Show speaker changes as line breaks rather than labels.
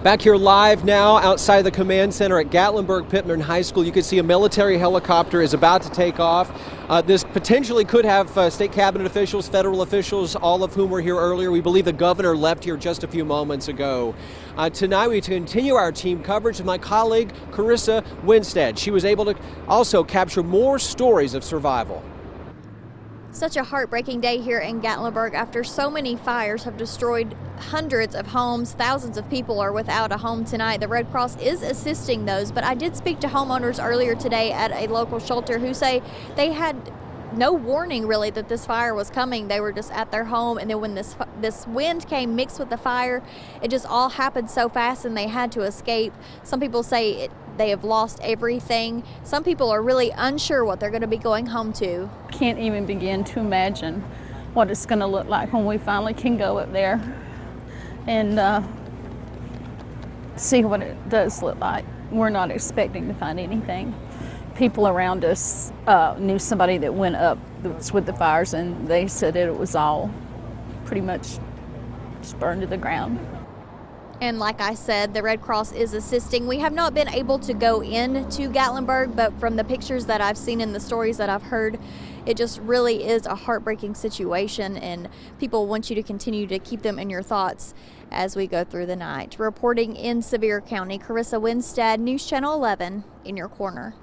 Back here live now outside the command center at Gatlinburg High School. You can see a military helicopter is about to take off. This potentially could have state cabinet officials, federal officials, all of whom were here earlier. We believe the governor left here just a few moments ago. Tonight we continue our team coverage with my colleague Karissa Winstead. She was able to also capture more stories of survival.
Such a heartbreaking day here in Gatlinburg after so many fires have destroyed hundreds of homes. Thousands of people are without a home tonight. The Red Cross is assisting those, but I did speak to homeowners earlier today at a local shelter who say they had no warning really that this fire was coming. They were just at their home, and then when this wind came mixed with the fire, it just all happened so fast and they had to escape. Some people say they have lost everything. Some people are really unsure what they're going to be going home to.
Can't even begin to imagine what it's going to look like when we finally can go up there and see what it does look like. We're not expecting to find anything. People around us knew somebody that went up with the fires, and they said it was all pretty much just burned to the ground.
And like I said, the Red Cross is assisting. We have not been able to go into Gatlinburg, but from the pictures that I've seen and the stories that I've heard, it just really is a heartbreaking situation, and people want you to continue to keep them in your thoughts as we go through the night. Reporting in Sevier County, Karissa Winstead, News Channel 11, in your corner.